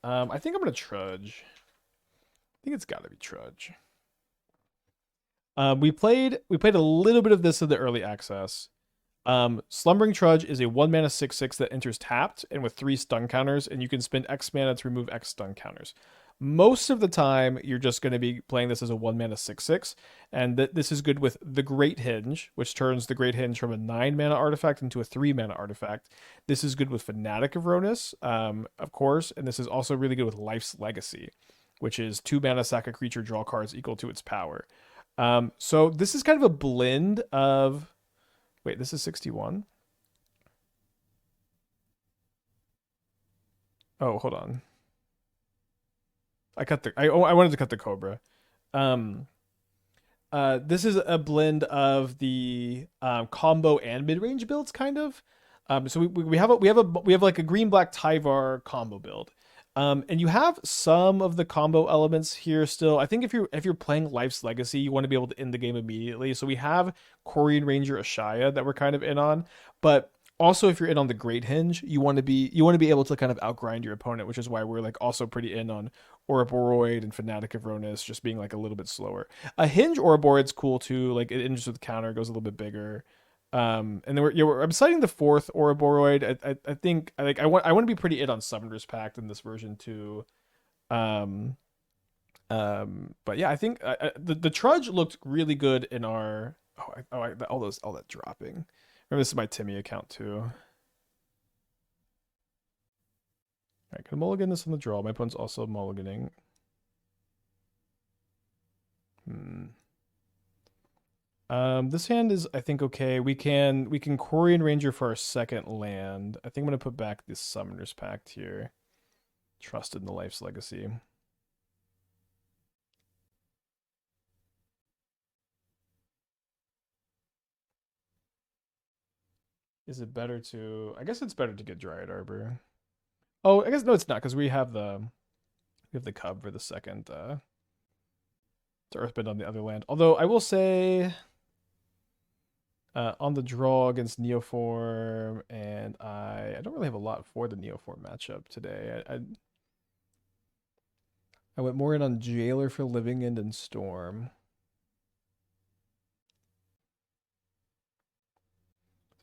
I think I'm gonna Trudge. I think it's gotta be Trudge. We played a little bit of this in the early access. Slumbering Trudge is a 1 mana 6/6 that enters tapped and with 3 stun counters, and you can spend X mana to remove X stun counters. Most of the time, you're just going to be playing this as a 1 mana 6/6, and this is good with the Great Henge, which turns the Great Henge from a 9 mana artifact into a 3 mana artifact. This is good with Fanatic of Rhonas, of course, and this is also really good with Life's Legacy, which is 2 mana sack a creature, draw cards equal to its power. So this is kind of a blend of. Wait, this is 61? Oh, hold on. I wanted to cut the Cobra. This is a blend of the combo and mid-range builds, kind of. So we have like a green black Tyvar combo build. And you have some of the combo elements here still. I think if you're playing Life's Legacy, you want to be able to end the game immediately. So we have Quirion Ranger Ashaya that we're kind of in on, but also if you're in on the Great Henge, you want to be able to kind of outgrind your opponent, which is why we're like also pretty in on Ouroboroid and Fanatic of Rhonas just being like a little bit slower. A Henge Ouroboroid's cool too. Like it enters with counter, goes a little bit bigger. And then I'm citing the 4th Ouroboroid. I think I want to be pretty in on Summoner's Pact in this version too. But yeah, I think the Trudge looked really good in our all that dropping. Remember, this is my Timmy account too. All right, gonna mulligan this on the draw. My opponent's also mulliganing. This hand is, I think, okay. We can Quirion Ranger for our second land. I think I'm gonna put back this Summoner's Pact here. Trusted in the Life's Legacy. Is it better to? I guess it's better to get Dryad Arbor. Oh, I guess no, it's not because we have the Cub for the second to Earthbend on the other land. Although I will say. On the draw against Neoform, and I don't really have a lot for the Neoform matchup today. I went more in on Jailer for Living End and Storm.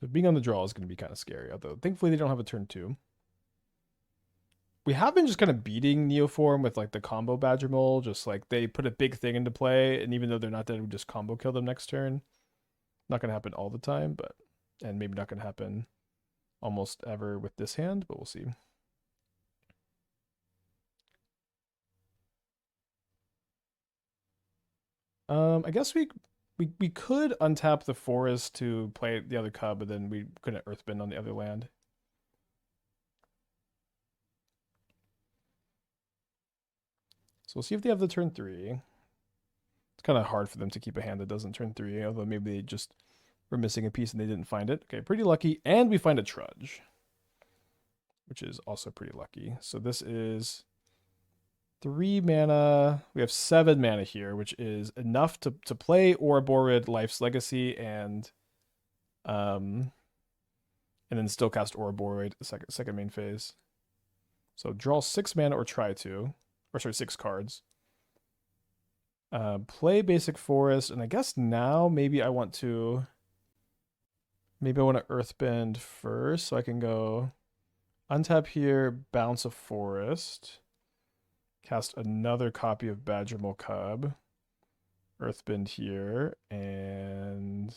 So being on the draw is going to be kind of scary, although thankfully they don't have a turn 2. We have been just kind of beating Neoform with like the combo Badgermole, just like they put a big thing into play, and even though they're not dead, we just combo kill them next turn. Not going to happen all the time, and maybe not going to happen almost ever with this hand, but we'll see. I guess we could untap the forest to play the other Cub, but then we couldn't Earthbend on the other land. So we'll see if they have the turn 3. It's kind of hard for them to keep a hand that doesn't turn 3, although maybe they just were missing a piece and they didn't find it. Okay, pretty lucky. And we find a Trudge, which is also pretty lucky. So this is 3 mana. We have 7 mana here, which is enough to play Ouroboroid, Life's Legacy, and then still cast Ouroboroid second main phase. So draw 6 mana or try to, or sorry, 6 cards. Play basic forest, and I guess now maybe I want to Earthbend first, so I can go untap here, bounce a forest, cast another copy of Badgermole Cub, Earthbend here, and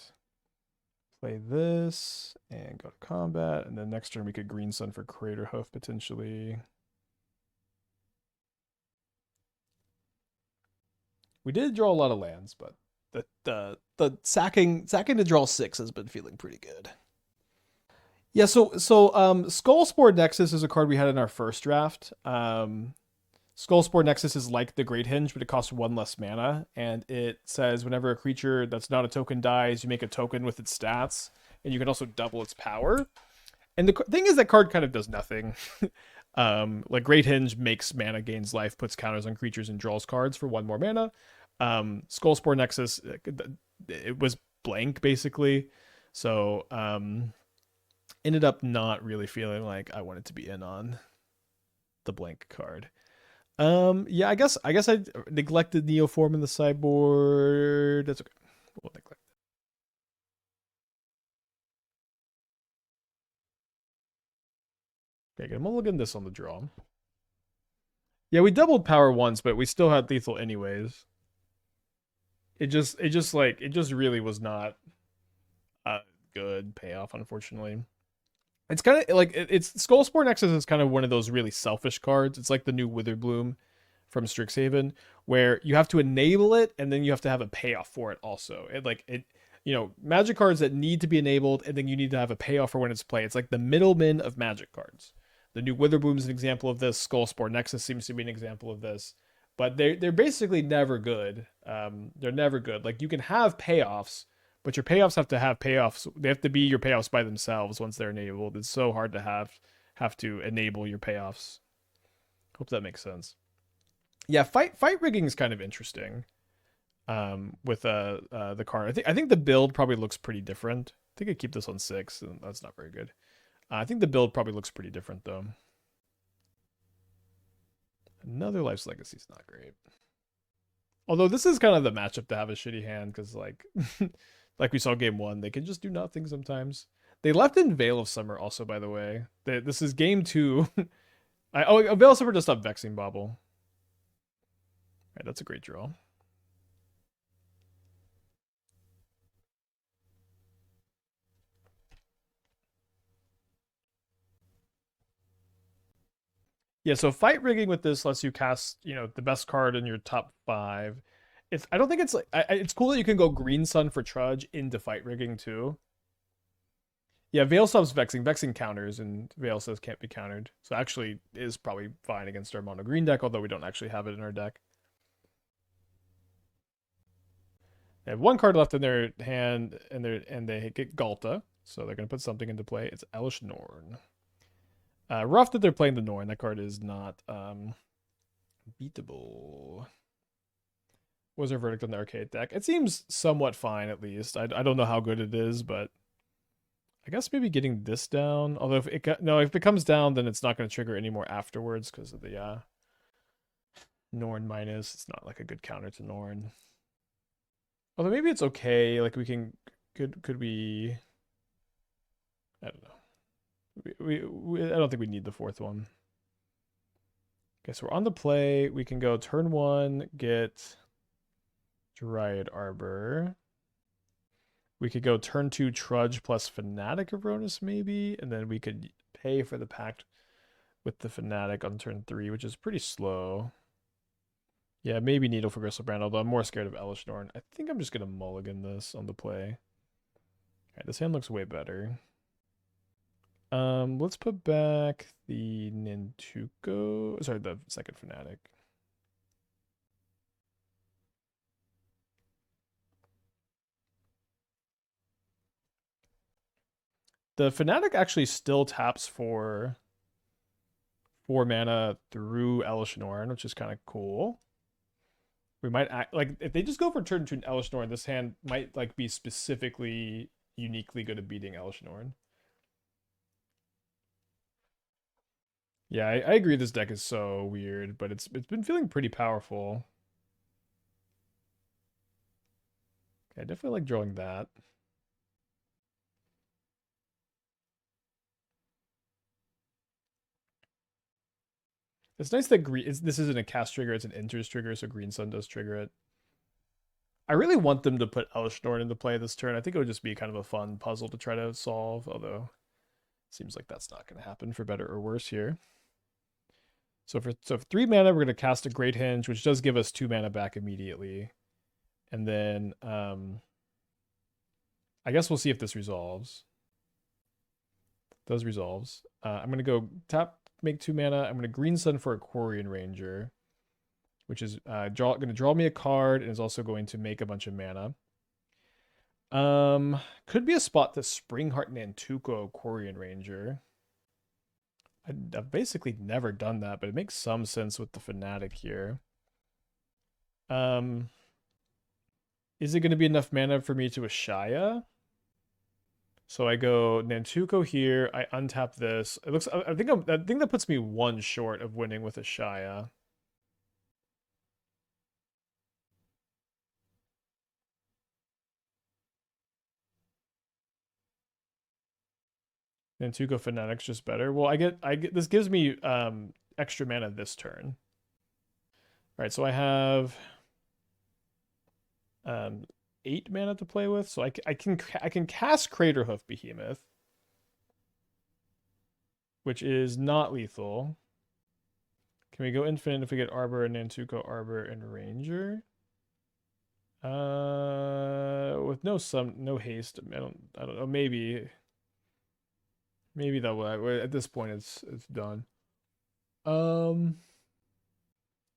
play this, and go to combat, and then next turn we could Green Sun for Craterhoof potentially. We did draw a lot of lands, but the sacking to draw 6 has been feeling pretty good. Yeah, so Skullspore Nexus is a card we had in our first draft. Skullspore Nexus is like the Great Henge, but it costs 1 less mana, and it says whenever a creature that's not a token dies, you make a token with its stats, and you can also double its power. And the thing is, that card kind of does nothing. Like Great Henge makes mana, gains life, puts counters on creatures, and draws cards for 1 more mana. Skullspore Nexus, it was blank basically, so ended up not really feeling like I wanted to be in on. the blank card. Yeah, I guess I neglected Neoform in the sideboard. That's okay. We'll neglect. Okay, good. I'm gonna look at this on the draw. Yeah, we doubled power once, but we still had lethal anyways. It just really was not a good payoff, unfortunately. It's kind of like it's Skullspore Nexus is kind of one of those really selfish cards. It's like the new Witherbloom from Strixhaven, where you have to enable it and then you have to have a payoff for it also. Magic cards that need to be enabled and then you need to have a payoff for when it's played. It's like the middleman of Magic cards. The new Witherbloom is an example of this. Skullspore Nexus seems to be an example of this. But they're basically never good. They're never good. Like you can have payoffs, but your payoffs have to have payoffs. They have to be your payoffs by themselves once they're enabled. It's so hard to have to enable your payoffs. Hope that makes sense. Yeah, fight rigging is kind of interesting. With the card, I think the build probably looks pretty different. I think I keep this on 6, and that's not very good. I think the build probably looks pretty different though. Another Life's Legacy is not great. Although this is kind of the matchup to have a shitty hand because like like we saw game 1, they can just do nothing sometimes. They left in Veil of Summer also, by the way. This is game 2. Veil of Summer just stopped Vexing Bauble. All right, that's a great draw. Yeah, so fight rigging with this lets you cast, the best card in your top 5. I don't think it's like it's cool that you can go Green Sun for Trudge into fight rigging too. Yeah, Veil stops Vexing. Vexing counters, and Veil says can't be countered. So actually is probably fine against our mono green deck, although we don't actually have it in our deck. They have one card left in their hand, and they get Galta, so they're gonna put something into play. It's Elish Norn. Rough that they're playing the Norn. That card is not beatable. Was our verdict on the arcade deck? It seems somewhat fine, at least. I don't know how good it is, but I guess maybe getting this down. Although if it comes down, then it's not going to trigger anymore afterwards because of the Norn minus. It's not like a good counter to Norn. Although maybe it's okay. Like could we? I don't know. I don't think we need the 4th one. Okay, so we're on the play. We can go turn 1, get Dryad Arbor. We could go turn 2 Trudge plus Fanatic of Rhonas maybe, and then we could pay for the Pact with the Fanatic on turn 3, which is pretty slow. Yeah, maybe Needle for Gristlebrand, although I'm more scared of Elish Norn. I think I'm just going to mulligan this on the play. All right, this hand looks way better. Let's put back the Nantuko. Sorry, the second Fanatic. The Fanatic actually still taps for 4 mana through Elish Norn, which is kind of cool. We might act like if they just go for turn 2 Elish Norn, this hand might like be specifically uniquely good at beating Elish Norn. Yeah, I agree this deck is so weird, but it's been feeling pretty powerful. Okay, I definitely like drawing that. It's nice that this isn't a cast trigger, it's an enters trigger, so Green Sun does trigger it. I really want them to put Elish Norn into play this turn. I think it would just be kind of a fun puzzle to try to solve, although it seems like that's not going to happen for better or worse here. So for 3 mana, we're going to cast a Great Henge, which does give us 2 mana back immediately. And then I guess we'll see if this resolves. It does resolves. I'm going to go tap, make 2 mana. I'm going to Green Sun for a Quirion Ranger, which is going to draw me a card and is also going to make a bunch of mana. Could be a spot to Springheart Nantuko Quirion Ranger. I've basically never done that, but it makes some sense with the Fanatic here. Is it going to be enough mana for me to Ashaya? So I go Nantuko here. I untap this. It looks. I think that puts me one short of winning with Ashaya. Nantuko Fanatic's just better. Well, I get this gives me extra mana this turn. All right, so I have um 8 mana to play with, so I can cast Craterhoof Behemoth, which is not lethal. Can we go infinite if we get Arbor and Nantuko, Arbor and Ranger? With no haste. I don't know. Maybe that will. At this point, it's done.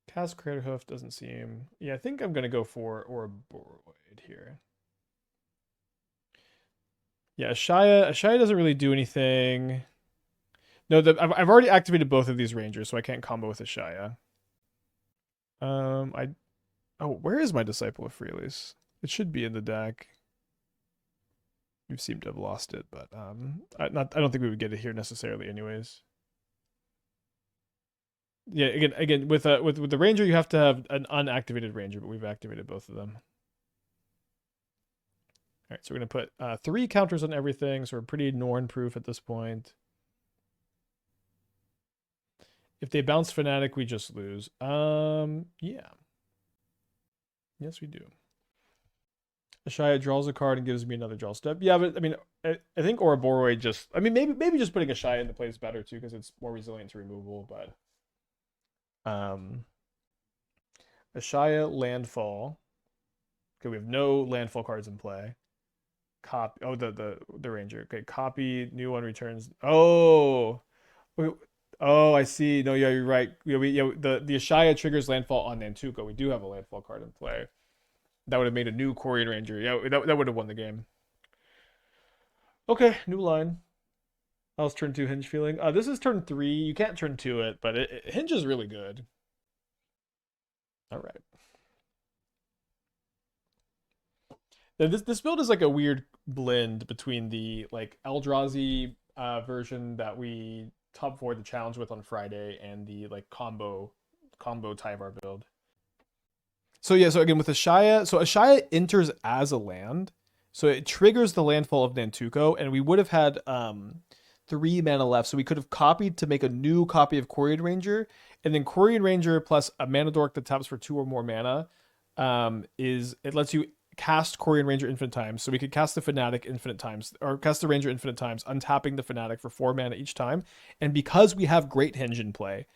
Cast Craterhoof doesn't seem. Yeah, I think I'm gonna go for Ouroboroid here. Yeah, Ashaya doesn't really do anything. No, I've already activated both of these Rangers, so I can't combo with Ashaya. I Oh, where is my Disciple of Freelis? It should be in the deck. You seem to have lost it, but I don't think we would get it here necessarily, anyways. Yeah, again with the Ranger, you have to have an unactivated Ranger, but we've activated both of them. All right, so we're gonna put 3 counters on everything, so we're pretty Norn proof at this point. If they bounce Fanatic, we just lose. Yeah. Yes, we do. Ashaya draws a card and gives me another draw step. Yeah, but I mean, I think Ouroboroid just. I mean, maybe just putting Ashaya into play is better too because it's more resilient to removal. But Ashaya landfall. Okay, we have no landfall cards in play. Copy. Oh, the Ranger. Okay, copy. New one returns. Oh, wait, oh, I see. No, yeah, you're right. The Ashaya triggers landfall on Nantuko. We do have a landfall card in play. That would have made a new Quirion Ranger. Yeah, that would have won the game. Okay, new line. How's turn 2 Hinge feeling? This is turn 3. You can't turn 2 it, but Hinge is really good. All right. Now, this build is like a weird blend between the like Eldrazi version that we top 4 the challenge with on Friday and the like combo Tyvar build. So yeah, so again with Ashaya, so Ashaya enters as a land, so it triggers the landfall of Nantuko, and we would have had 3 mana left, so we could have copied to make a new copy of Quirion Ranger, and then Quirion Ranger plus a mana dork that taps for 2 or more mana, is it lets you cast Quirion Ranger infinite times, so we could cast the Fanatic infinite times, or cast the Ranger infinite times, untapping the Fanatic for 4 mana each time, and because we have Great Henge in play,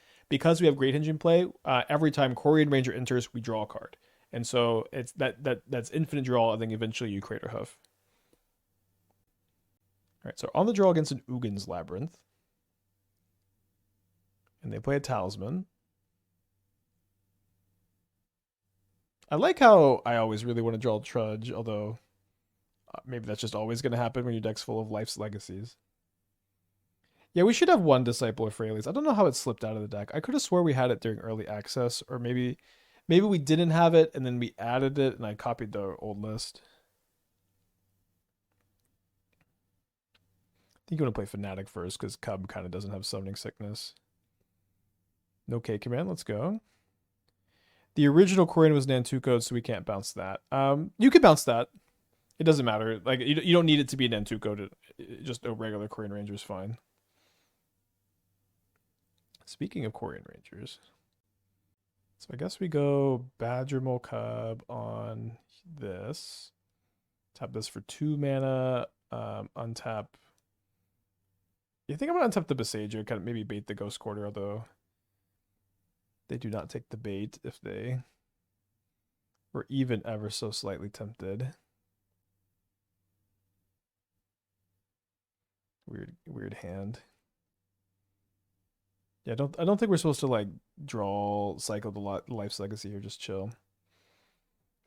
every time Quirion Ranger enters, we draw a card. And so it's that's infinite draw, and then eventually you Craterhoof. All right, so on the draw against an Ugin's Labyrinth. And they play a Talisman. I like how I always really want to draw Trudge, although maybe that's just always going to happen when your deck's full of Life's Legacies. Yeah, we should have one Disciple of Freyalise. I don't know how it slipped out of the deck. I could have swore we had it during early access, or maybe we didn't have it and then we added it and I copied the old list. I think you want to play Fanatic first because Cub kind of doesn't have Summoning Sickness. No K command, let's go. The original Quirion was Nantuko, so we can't bounce that. You could bounce that. It doesn't matter. Like you don't need it to be Nantuko. Just a regular Quirion Ranger is fine. Speaking of Quirion Rangers, so I guess we go Badgermole Cub on this. Tap this for 2 mana. Untap. I think I'm gonna untap the Boseiju, kind of maybe bait the Ghost Quarter, although they do not take the bait if they were even ever so slightly tempted. Weird hand. Yeah, I don't think we're supposed to like draw cycle the Life's Legacy here. Just chill.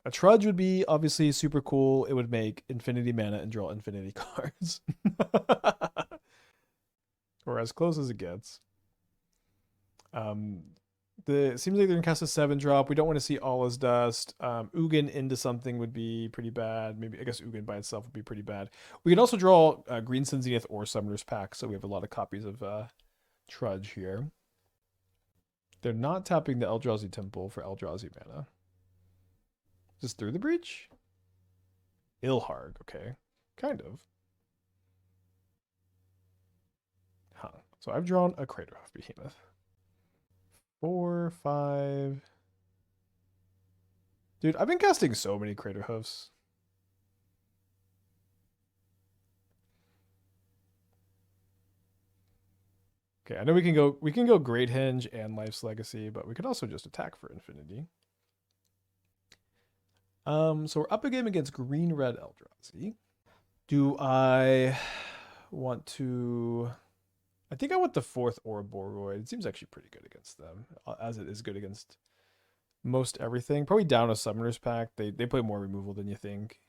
A Trudge would be obviously super cool. It would make infinity mana and draw infinity cards. Or as close as it gets. It seems like they're gonna cast a 7-drop. We don't want to see All is Dust. Ugin into something would be pretty bad. Maybe I guess Ugin by itself would be pretty bad. We can also draw Green Sun Zenith or Summoner's Pact, so we have a lot of copies of Trudge here. They're not tapping the Eldrazi Temple for Eldrazi mana. Just through the breach? Ilharg, okay. Kind of. Huh. So I've drawn a Craterhoof Behemoth. 4, 5. Dude, I've been casting so many Craterhoofs. Okay, I know we can go Great Henge and Life's Legacy, but we could also just attack for infinity. So we're up a game against Green Red Eldrazi. Do I want to? I think I want the 4th Ouroboroid. It seems actually pretty good against them, as it is good against most everything. Probably down a Summoner's Pact. They play more removal than you think.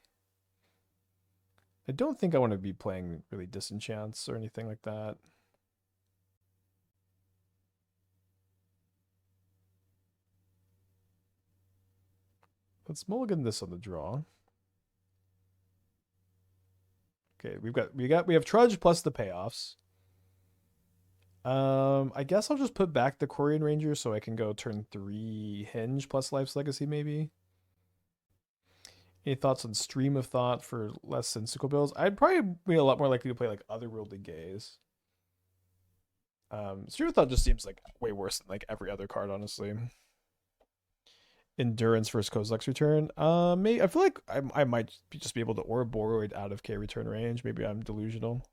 I don't think I want to be playing really Disenchants or anything like that. Let's mulligan this on the draw. Okay, we have Trudge plus the payoffs. I guess I'll just put back the Quirion Ranger so I can go turn 3 Henge plus Life's Legacy maybe. Any thoughts on Stream of Thought for less sensical builds? I'd probably be a lot more likely to play like Otherworldly Gaze. Stream of Thought just seems like way worse than like every other card, honestly. Endurance versus Kozilek's Return. Maybe I feel like I might just be able to Ouroboroid out of K return range. Maybe I'm delusional.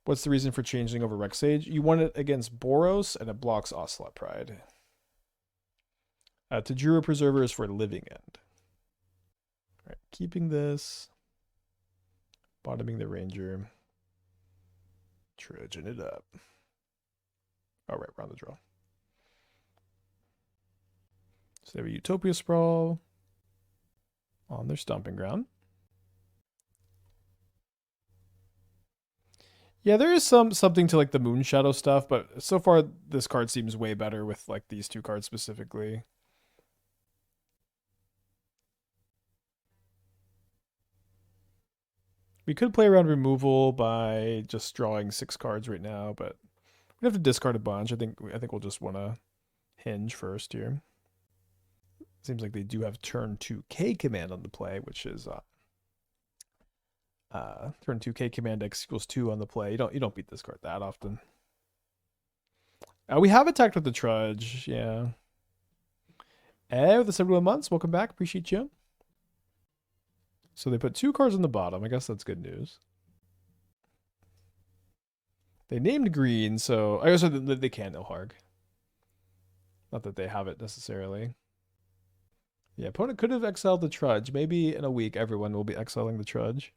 What's the reason for changing over Rexage? You want it against Boros, and it blocks Ocelot Pride. Tajuru Preserver is for Living End. All right, keeping this. Bottoming the Ranger. Trudging it up. All right, we're on the draw. So they have a Utopia Sprawl on their stomping ground. Yeah, there is something to like the Moon Shadow stuff, but so far this card seems way better with like these two cards specifically. We could play around removal by just drawing 6 cards right now, but we have to discard a bunch. I think we'll just want to Henge first here. Seems like they do have turn 2 K command on the play, which is turn 2 K command X equals 2 on the play. You don't beat this card that often. We have attacked with the Trudge, yeah. With the 71 months, welcome back. Appreciate you. So they put 2 cards on the bottom. I guess that's good news. They named green, so I guess they can Ilharg. Not that they have it necessarily. Yeah, opponent could have exiled the Trudge. Maybe in a week, everyone will be exiling the Trudge.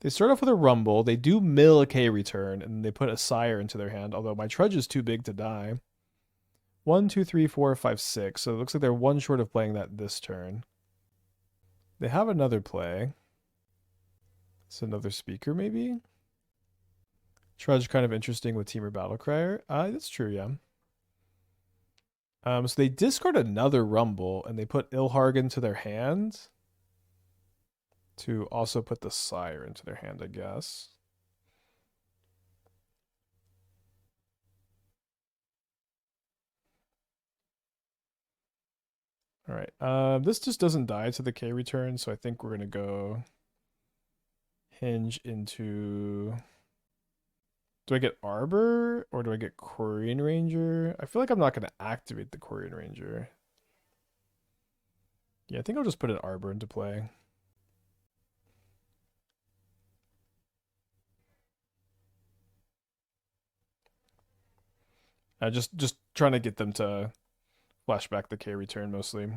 They start off with a Rumble. They do mill a K return, and they put a Sire into their hand, although my Trudge is too big to die. 1, 2, 3, 4, 5, 6. So it looks like they're one short of playing that this turn. They have another play. It's another speaker, maybe? Trudge kind of interesting with Temur Battlecryer. That's true, yeah. So they discard another Rumble, and they put Ilharg into their hand to also put the Sire into their hand, I guess. All right. This just doesn't die to the K return, so I think we're going to go Henge into... Do I get Arbor or do I get Quirion Ranger? I feel like I'm not going to activate the Quirion Ranger. Yeah, I think I'll just put an Arbor into play. Just trying to get them to flash back the K return mostly.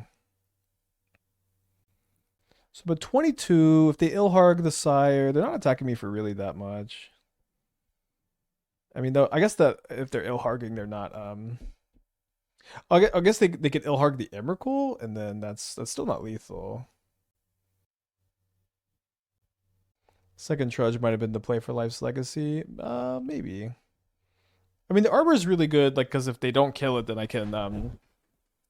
So, but 22, if they Ilharg the Sire, they're not attacking me for really that much. I mean, though, I guess that if they're Ilharging, they're not. I guess they could Ilharg the Emrakul, and then that's still not lethal. Second Trudge might have been the play for Life's Legacy. Maybe. I I mean, the Arbor is really good, like, because if they don't kill it, then I can,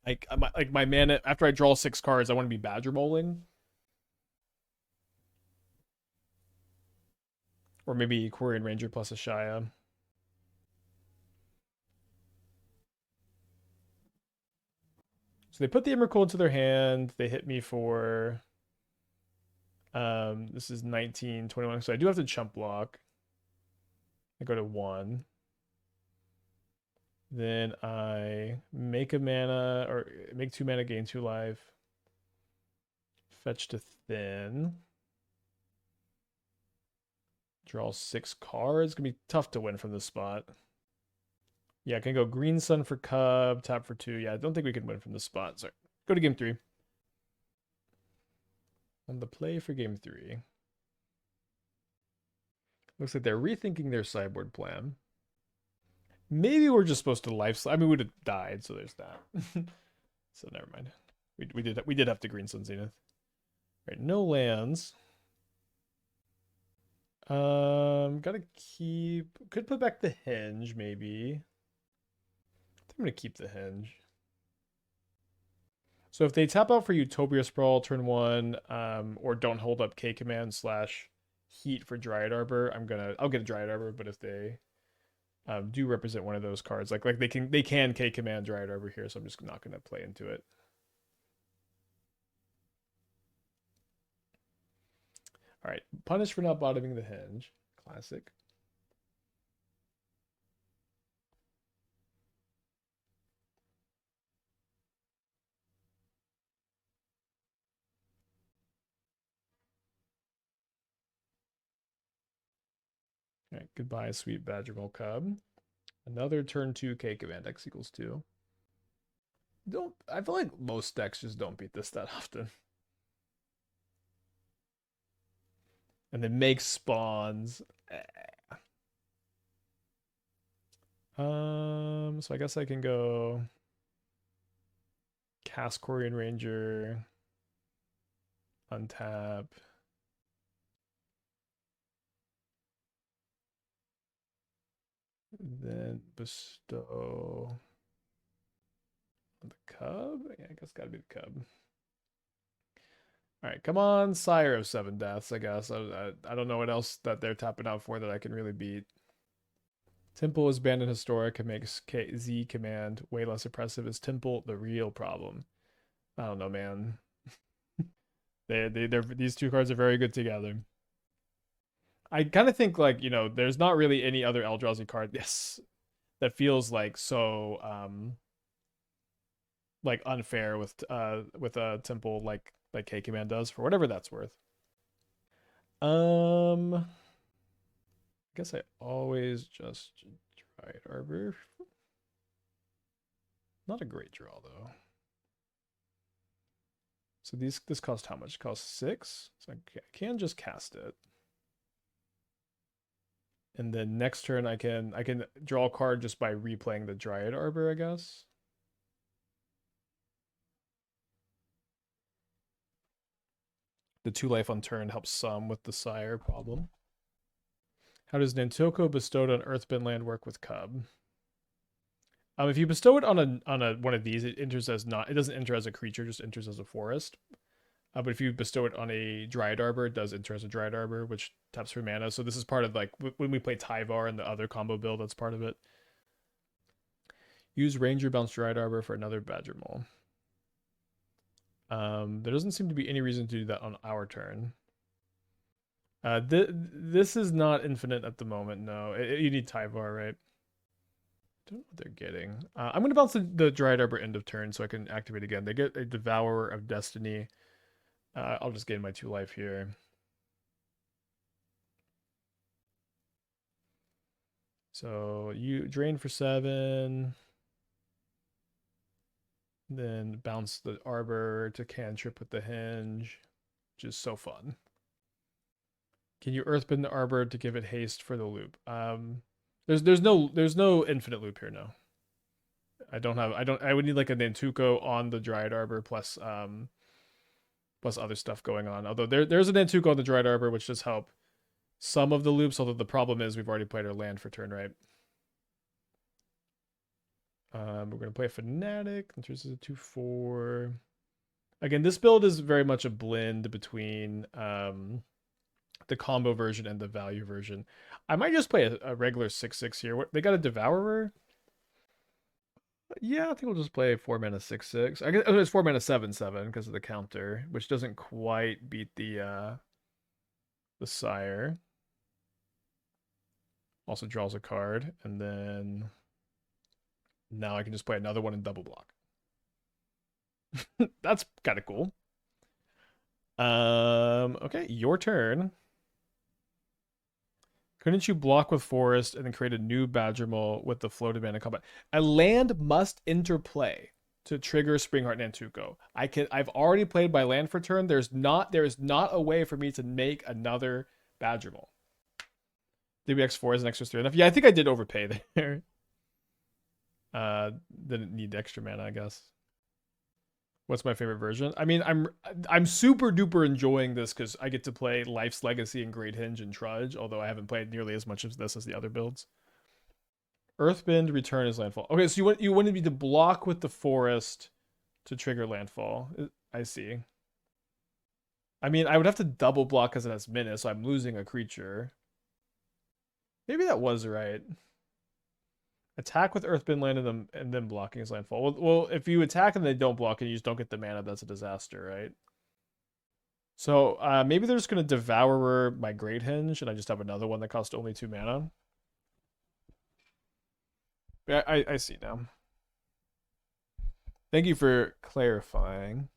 like my mana, after I draw 6 cards, I want to be Badgermoling. Or maybe Quirion Ranger plus Ashaya. So they put the Emrakul into their hand. They hit me for this is 19, 21. So I do have to chump block. I go to 1. Then I make a mana or make 2 mana, gain 2 life. Fetch to thin. Draw 6 cards. It's gonna be tough to win from this spot. Yeah, I can go Green Sun for Cub, tap for 2. Yeah, I don't think we can win from this spot. Sorry. Go to game 3. On the play for game 3. Looks like they're rethinking their sideboard plan. Maybe we're just supposed to life. I mean, we would have died, so there's that. So never mind. We did have to Green Sun Zenith. Right, no lands. Gotta keep. Could put back the Henge maybe. I think I'm gonna keep the Henge. So if they tap out for Utopia Sprawl turn 1, or don't hold up K command / heat for Dryad Arbor, I'll get a Dryad Arbor, but if they do represent one of those cards, like they can K command Dryad Arbor here, so I'm just not gonna play into it. All right, punish for not bottoming the Henge. Classic. All right, goodbye, sweet Badgermole Cub. Another turn 2 K command, X equals 2. I feel like most decks just don't beat this that often. And then make spawns. So I guess I can go cast Quirion Ranger, untap. Then bestow on the Cub. Yeah, I guess gotta be the Cub. All right, come on, Sire of 7 Deaths. I guess I don't know what else that they're tapping out for that I can really beat. Temple is banned in Historic and makes Z command way less oppressive. Is Temple the real problem? I don't know, man. These 2 cards are very good together. I kind of think, like, there's not really any other Eldrazi card that feels like so like unfair with a Temple like K command does, for whatever that's worth. I guess I always just Dryad Arbor. Not a great draw though. So this cost how much? It costs 6. So I can just cast it. And then next turn I can draw a card just by replaying the Dryad Arbor, I guess. The 2 life on turn helps some with the Sire problem. How does Nantuko bestowed on Earthbound land work with Cub? If you bestow it on a one of these, it enters as it doesn't enter as a creature, just enters as a forest. But if you bestow it on a Dryad Arbor, it does enter as a Dryad Arbor, which taps for mana. So this is part of, like, when we play Tyvar and the other combo build, that's part of it. Use Ranger, bounce Dryad Arbor for another Badgermole. There doesn't seem to be any reason to do that on our turn. This is not infinite at the moment, no. You need Tyvar, right? I don't know what they're getting. I'm going to bounce the Dryad Arbor end of turn so I can activate again. They get a Devourer of Destiny. I'll just gain my 2 life here. So you drain for 7. Then bounce the Arbor to cantrip with the Henge, which is so fun. Can you Earthbend the Arbor to give it haste for the loop? There's no infinite loop here, no. I would need like a Nantuko on the Dryad Arbor plus other stuff going on. Although there's a Nantuko on the Dryad Arbor, which does help some of the loops, although the problem is we've already played our land for turn right. We're going to play a Fanatic. This is a 2/4. Again, this build is very much a blend between the combo version and the value version. I might just play a regular 6/6 here. What, they got a Devourer? Yeah, I think we'll just play 4 mana 6/6. I guess it's 4 mana 7/7 because of the counter, which doesn't quite beat the Sire. Also draws a card, and then now I can just play another one in double block. That's kind of cool. Okay, your turn. Couldn't you block with Forest and then create a new Badgermole with the floated mana combat? A land must interplay to trigger Springheart Nantuko. I've already played my land for turn. There is not a way for me to make another Badgermole. DBX4 is an extra 3 enough. Yeah, I think I did overpay there. Didn't need extra mana, I guess. What's my favorite version? I mean, I'm super duper enjoying this because I get to play Life's Legacy and Great Henge and Trudge, although I haven't played nearly as much of this as the other builds. Earthbend, return is landfall. Okay, so you wanted me to block with the Forest to trigger landfall. I see. I mean, I would have to double block because it has menace, so I'm losing a creature. Maybe that was right. Attack with Earthbend land and then blocking his landfall. Well, if you attack and they don't block and you just don't get the mana, that's a disaster, right? So maybe they're just going to Devourer my Great Henge and I just have another one that costs only 2 mana. I see now. Thank you for clarifying.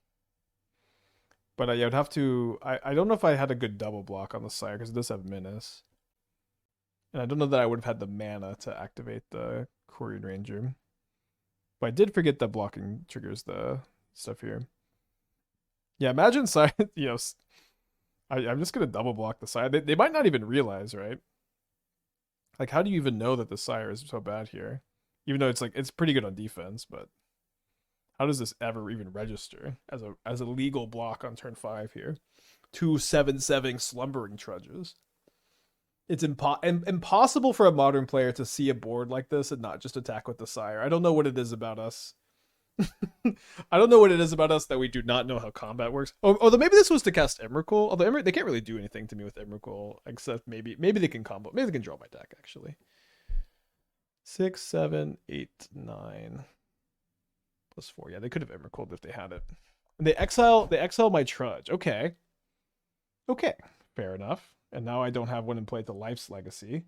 But I would have to... I don't know if I had a good double block on the Sire because it does have menace. And I don't know that I would have had the mana to activate the Quirion Ranger. But I did forget that blocking triggers the stuff here. Yeah, imagine side, you know, I'm just going to double block the side. They might not even realize, right? Like, how do you even know that the Sire is so bad here? Even though it's like, it's pretty good on defense, but how does this ever even register as a legal block on turn 5 here? 2/7/7 Slumbering Trudges. It's impossible for a modern player to see a board like this and not just attack with the Sire. I don't know what it is about us. I don't know what it is about us that we do not know how combat works. Although maybe this was to cast Emrakul. Although they can't really do anything to me with Emrakul, except maybe they can combo. Maybe they can draw my deck, actually. 6, 7, 8, 9. Plus 4. Yeah, they could have Emrakul if they had it. And they exile my Trudge. Okay. Okay. Fair enough. And now I don't have one in play to Life's Legacy.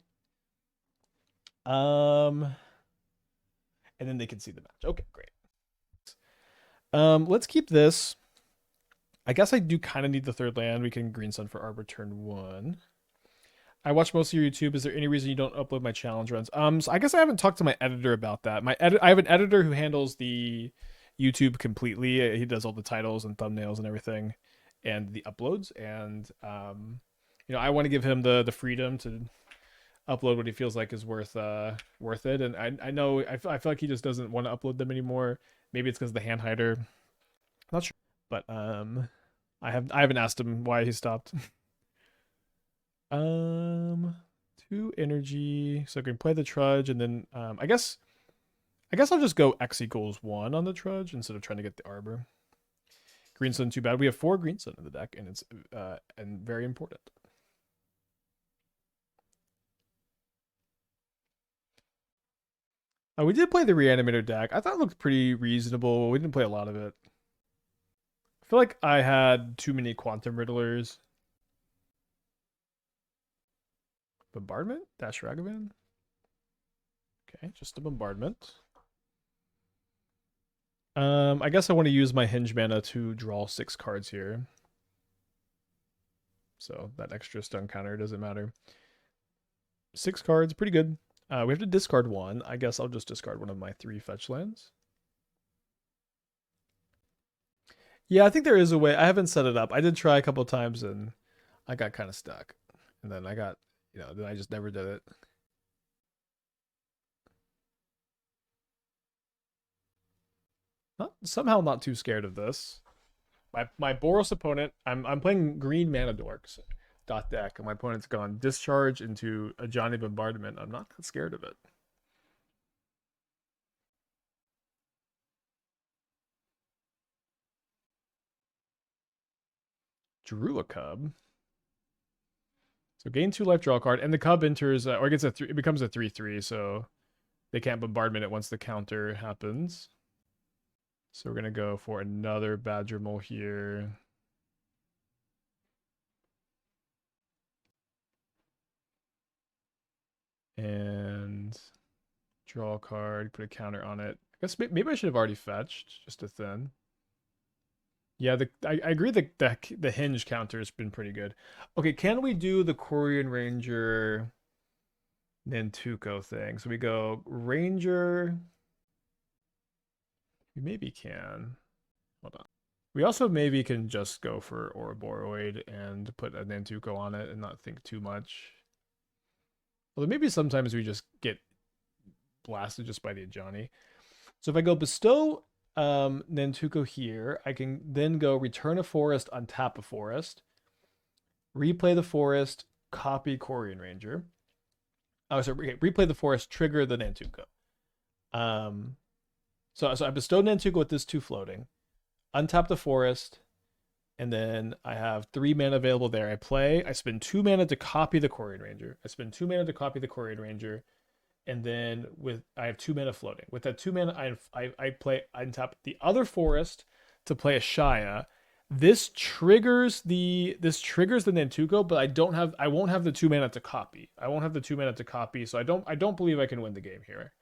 And then they can see the match. Okay, great. Let's keep this. I guess I do kind of need the third land. We can Green Sun for Arbor turn 1. I watch most of your YouTube. Is there any reason you don't upload my challenge runs? So I guess I haven't talked to my editor about that. I have an editor who handles the YouTube completely. He does all the titles and thumbnails and everything, and the uploads. And you know, I want to give him the freedom to upload what he feels like is worth it. And I know I feel like he just doesn't want to upload them anymore. Maybe it's because of the hand hider. Not sure, but I haven't asked him why he stopped. 2 energy, so I can play the Trudge, and then I guess I'll just go X = 1 on the Trudge instead of trying to get the Arbor. Green Sun too bad. We have 4 Green Sun in the deck, and it's and very important. We did play the Reanimator deck. I thought it looked pretty reasonable. We didn't play a lot of it. I feel like I had too many Quantum Riddlers. Bombardment? Dash Ragavan? Okay, just a bombardment. I guess I want to use my Henge mana to draw 6 cards here. So that extra stun counter doesn't matter. 6 cards, pretty good. We have to discard 1. I guess I'll just discard one of my 3 fetch lands. Yeah, I think there is a way. I haven't set it up. I did try a couple times and I got kind of stuck. And then I got, you know, then I just never did it. Somehow not too scared of this. My Boros opponent, I'm playing green mana dorks deck, and my opponent's gone discharge into a Johnny Bombardment. I'm not that scared of it. drew a Cub. So gain 2 life, draw a card, and the Cub enters, or it gets a 3. It becomes a 3/3, so they can't bombardment it once the counter happens. So we're gonna go for another Badgermole here. And draw a card, put a counter on it. I guess maybe I should have already fetched just to thin. Yeah, I agree that the Henge counter has been pretty good. Okay, can we do the Quirion Ranger Nantuko thing? So we go Ranger. We maybe can. Hold on. We also maybe can just go for Ouroboroid and put a Nantuko on it and not think too much. Although maybe sometimes we just get blasted just by the Ajani. So if I go bestow Nantuko here, I can then go return a forest, untap a forest, replay the forest, copy Quirion Ranger. Oh, sorry, replay the forest, trigger the Nantuko. So I bestow Nantuko with this 2 floating, untap the forest, and then I have 3 mana available there. I spend 2 mana to copy the Quirion Ranger. And then I have 2 mana floating. With that 2 mana, I untap the other forest to play Ashaya. This triggers the Nantuko, but I won't have the 2 mana to copy. So I don't believe I can win the game here.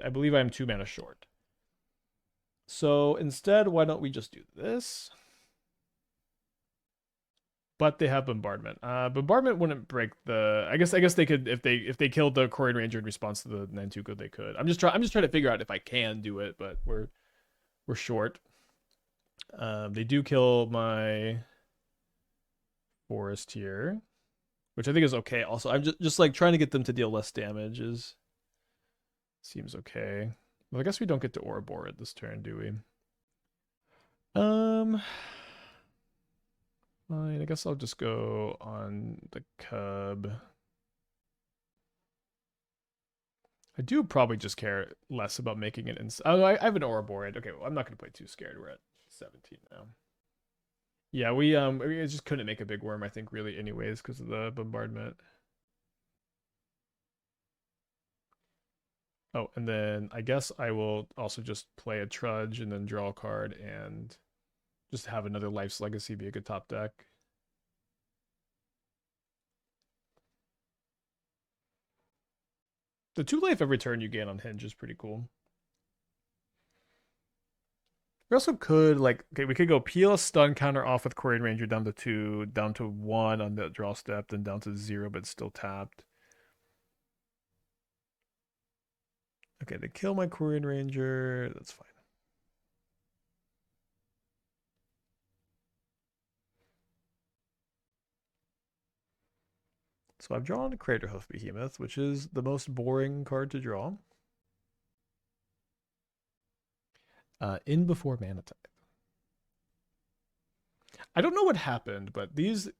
I believe I'm 2 mana short. So instead, why don't we just do this? But they have bombardment. Bombardment wouldn't break the. I guess they could if they killed the Quirion Ranger in response to the Nantuko, they could. I'm just trying to figure out if I can do it, but we're short. They do kill my forest here, which I think is okay. Also, I'm just like trying to get them to deal less damage seems okay. Well, I guess we don't get to Ouroboroid this turn, do we? Fine, I guess I'll just go on the Cub. I do probably just care less about making it oh, I have an Ouroboroid. Okay, well, I'm not going to play too scared. We're at 17 now. Yeah, we just couldn't make a big worm, I think, really, anyways, because of the bombardment. Oh, and then I guess I will also just play a Trudge and then draw a card and just have another Life's Legacy be a good top deck. The 2 life every turn you gain on Henge is pretty cool. We also could, like, okay, we could go peel a stun counter off with Quirion Ranger down to 2, down to 1 on the draw step, then down to 0, but still tapped. Okay, they kill my Quirion Ranger. That's fine. So I've drawn Craterhoof Behemoth, which is the most boring card to draw. In before Mana Type. I don't know what happened, but these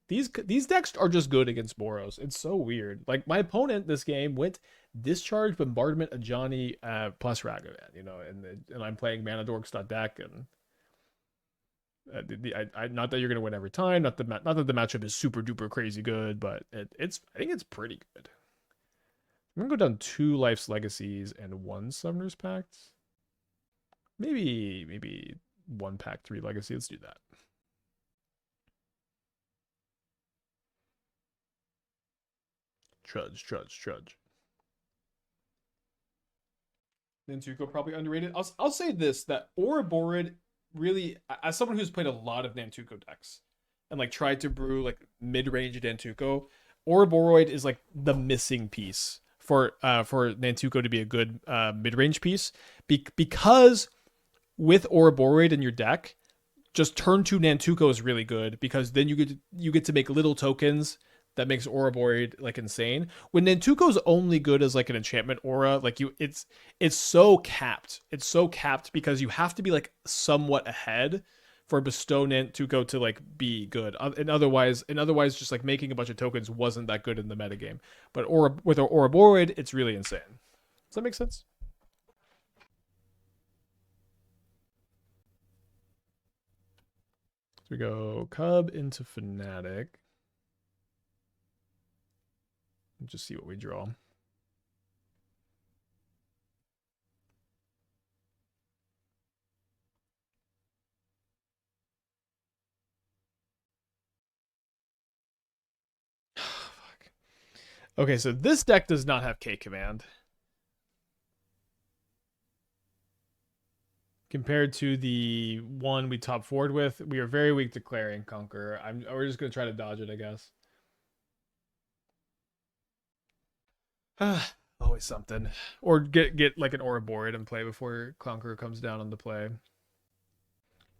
decks are just good against Boros. It's so weird. Like, my opponent this game went Discharge, Bombardment, Ajani, plus Ragavan, you know, and I'm playing Mana Dorks deck, and not that you're gonna win every time, not that the matchup is super duper crazy good, but I think it's pretty good. I'm gonna go down 2 Life's Legacies and 1 Summoner's Pact. Maybe 1 Pact, 3 Legacy. Let's do that. Trudge. Nantuko probably underrated. I'll say this, that Ouroboroid really, as someone who's played a lot of Nantuko decks and like tried to brew like mid-range Nantuko, Ouroboroid is like the missing piece for Nantuko to be a good mid-range piece, because with Ouroboroid in your deck, just turn 2 Nantuko is really good, because then you get to make little tokens that makes Ouroboroid like insane. When Nantuko's only good as like an enchantment aura, like it's so capped. It's so capped because you have to be like somewhat ahead for bestow Nantuko to like be good. And otherwise just like making a bunch of tokens wasn't that good in the metagame. But with Ouroboroid, it's really insane. Does that make sense? So we go Cub into Fanatic. And just see what we draw. Fuck. Okay, so this deck does not have K command. Compared to the one we top forward with, we are very weak to Clarion Conqueror. We're just gonna try to dodge it, I guess. Always something. Or get like an Ouroboroid and play before Conqueror comes down on the play.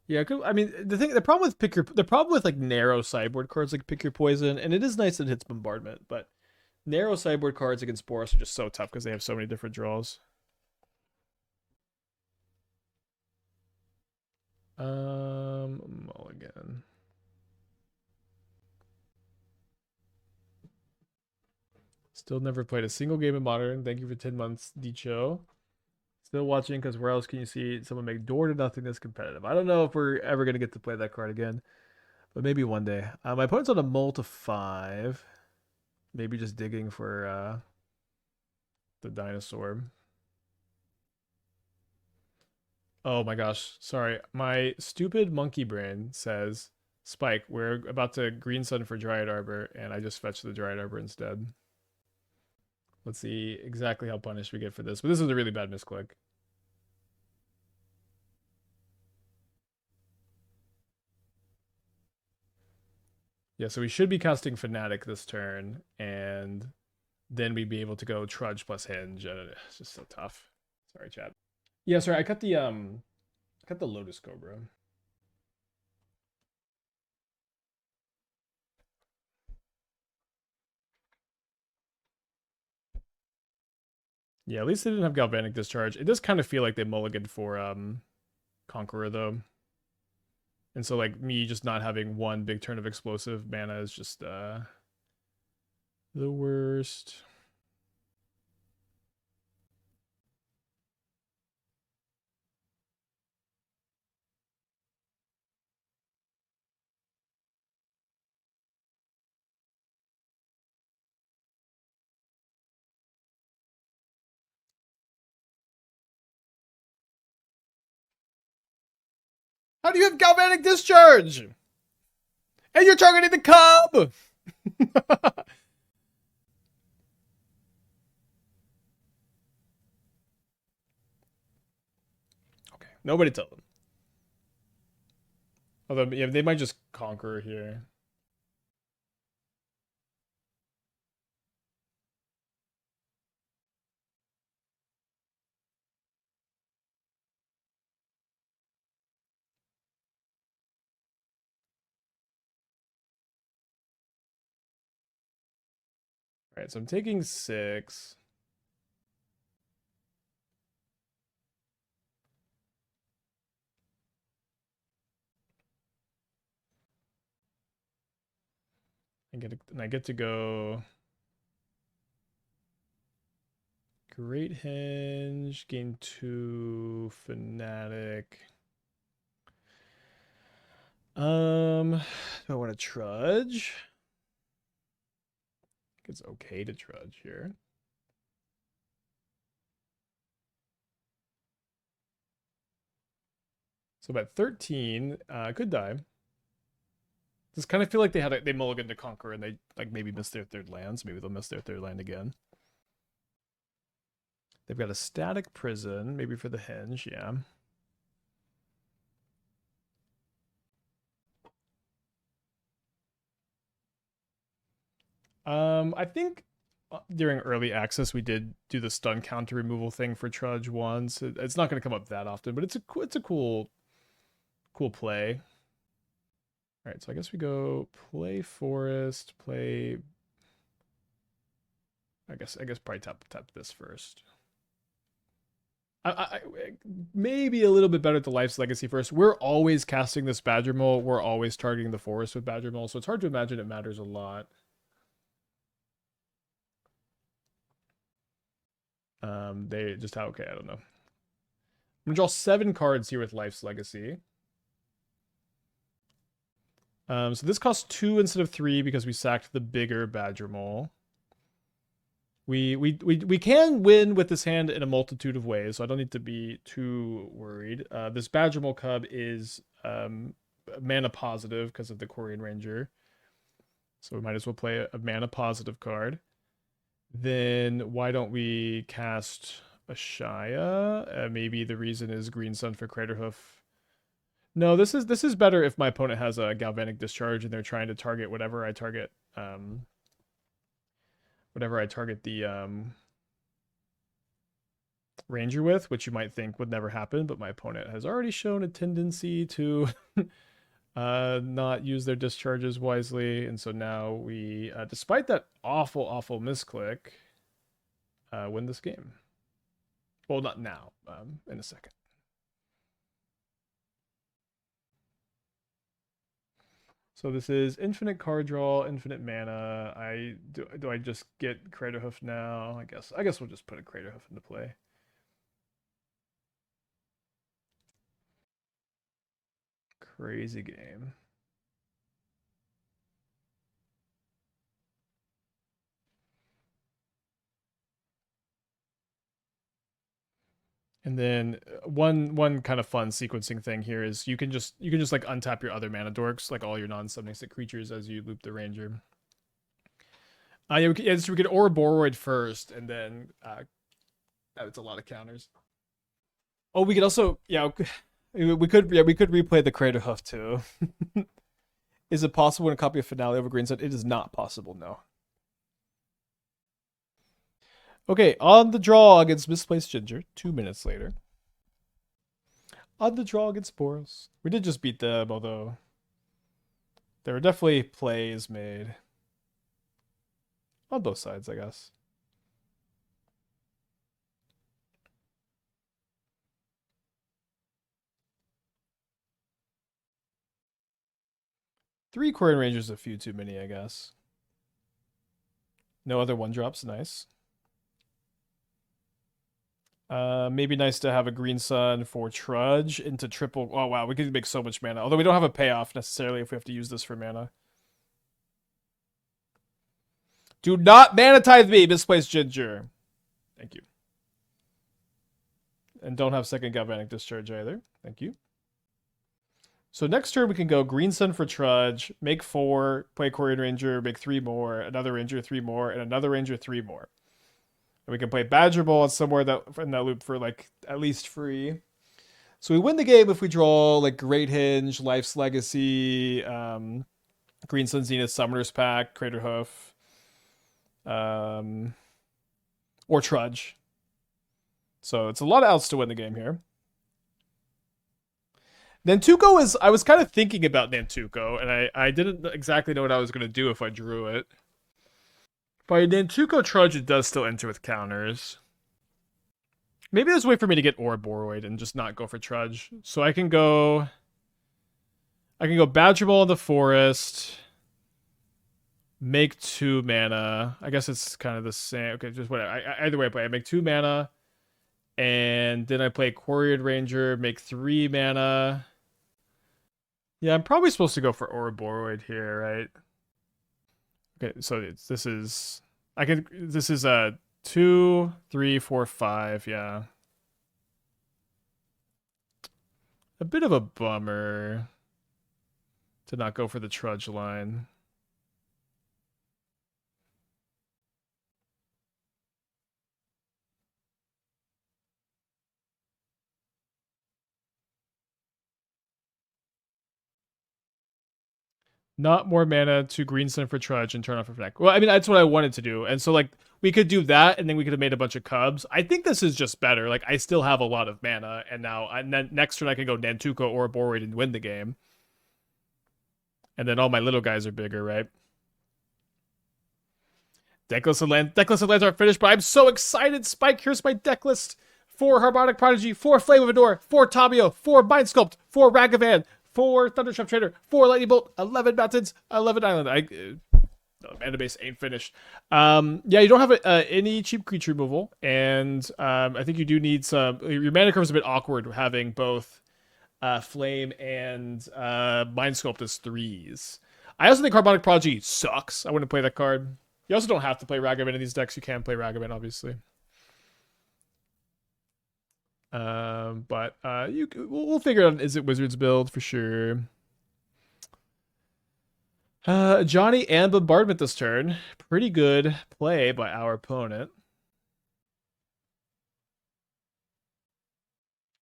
Yeah, I mean the problem with the problem with like narrow sideboard cards like Pick Your Poison, and it is nice that it hits Bombardment, but narrow sideboard cards against Boros are just so tough because they have so many different draws. Mulligan. Still never played a single game of Modern. Thank you for 10 months, Dicho. Still watching because where else can you see someone make door to nothing this competitive? I don't know if we're ever going to get to play that card again, but maybe one day. My opponent's on a mull to 5. Maybe just digging for the dinosaur. Oh my gosh. Sorry. My stupid monkey brain says, Spike, we're about to green sun for Dryad Arbor, and I just fetched the Dryad Arbor instead. Let's see exactly how punished we get for this. But this is a really bad misclick. Yeah, so we should be casting Fanatic this turn, and then we'd be able to go Trudge plus Henge. It's just so tough. Sorry, chat. Yeah, sorry, I cut the Lotus Cobra. Yeah, at least they didn't have Galvanic Discharge. It does kind of feel like they mulliganed for Conqueror though. And so like me just not having one big turn of explosive mana is just the worst. How do you have Galvanic Discharge? And you're targeting the Cub! Okay, nobody tell them. Although, yeah, they might just Conqueror here. All right, so I'm taking 6. And I get to go Great Henge, gain 2, Fanatic. Do I want to Trudge? I think it's okay to Trudge here. So about 13, could die. Just kind of feel like they mulligan to Conquer and they like maybe miss their third land, so maybe they'll miss their third land again. They've got a Static Prison, maybe for the Henge, yeah. I think during early access we did do the stun counter removal thing for Trudge once. It's not going to come up that often, but it's a cool play. All right, so I guess we go play Forest, play. I guess probably tap this first. I maybe a little bit better at the Life's Legacy first. We're always casting this Badgermole. We're always targeting the Forest with Badgermole, so it's hard to imagine it matters a lot. They just how okay, I don't know. I'm gonna draw 7 cards here with Life's Legacy. So this costs 2 instead of 3 because we sacked the bigger Badgermole. We can win with this hand in a multitude of ways, so I don't need to be too worried. This Badgermole Cub is mana positive because of the Quirion Ranger. So we might as well play a mana positive card. Then why don't we cast Ashaya? Maybe the reason is Green Sun for Craterhoof. No, this is better if my opponent has a Galvanic Discharge and they're trying to target whatever I target the Ranger with, which you might think would never happen, but my opponent has already shown a tendency to not use their discharges wisely, and so now we, despite that awful misclick, win this game. Well, not now, in a second. So this is infinite card draw, infinite mana. Do I just get Craterhoof now? I guess we'll just put a Craterhoof into play. Crazy game. And then one kind of fun sequencing thing here is you can just like untap your other mana dorks, like all your non-summoning stick creatures, as you loop the Ranger. So we get Ouroboroid first, and then it's a lot of counters. Oh, we could also we could replay the Craterhoof too. Is it possible in a copy of Finale over Green Sun? It is not possible, no. Okay, on the draw against Misplaced Ginger, 2 minutes later. On the draw against Boros. We did just beat them, although there were definitely plays made. On both sides, I guess. Three Quirion Rangers, a few too many, I guess. No other 1-drops, nice. Maybe nice to have a Green Sun for Trudge into triple. Oh wow, we could make so much mana. Although we don't have a payoff necessarily if we have to use this for mana. Do not mana tithe me, Misplaced Ginger. Thank you. And don't have second Galvanic Discharge either. Thank you. So next turn we can go Green Sun for Trudge, make 4, play Quirion Ranger, make 3 more, another Ranger 3 more, and another Ranger 3 more. And we can play Badgermole somewhere in that loop for like at least free. So we win the game if we draw like Great Henge, Life's Legacy, Green Sun Zenith, Summoner's Pact, Craterhoof, or Trudge. So it's a lot of outs to win the game here. Nantuko is, I was kind of thinking about Nantuko, and I didn't exactly know what I was going to do if I drew it. By Nantuko Trudge, it does still enter with counters. Maybe there's a way for me to get Ouroboroid and just not go for Trudge. So I can go Badgermole in the forest, make 2 mana. I guess it's kind of the same. Okay, just whatever. Either way I play. I make 2 mana, and then I play Quirion Ranger, make 3 mana. Yeah, I'm probably supposed to go for Ouroboroid here, right? Okay, so this is 2, 3, 4, 5, yeah. A bit of a bummer to not go for the Trudge line. Not more mana to Green Sun for Trudge and turn off for Fnac. Well, I mean, that's what I wanted to do. And so, like, we could do that, and then we could have made a bunch of Cubs. I think this is just better. Like, I still have a lot of mana, and then next turn I can go Nantuko or Ouroboroid and win the game. And then all my little guys are bigger, right? Decklist and lands aren't finished, but I'm so excited. Spike, here's my deck list. 4 Harmonic Prodigy, 4 Flame of Ador, 4 Tabio, 4 Mind Sculpt, 4 Ragavan, 4 Thunderstruck Trader, 4 Lightning Bolt, 11 Mountains, 11 Island. Mana base ain't finished. Yeah, you don't have any cheap creature removal, and I think you do need some. Your mana curve is a bit awkward having both Flame, and Mind Sculpt as 3s. I also think Harmonic Prodigy sucks. I wouldn't play that card. You also don't have to play Ragavan in these decks. You can play Ragavan, obviously. But we'll figure out, is it Wizards build for sure. Johnny and Bombardment this turn. Pretty good play by our opponent.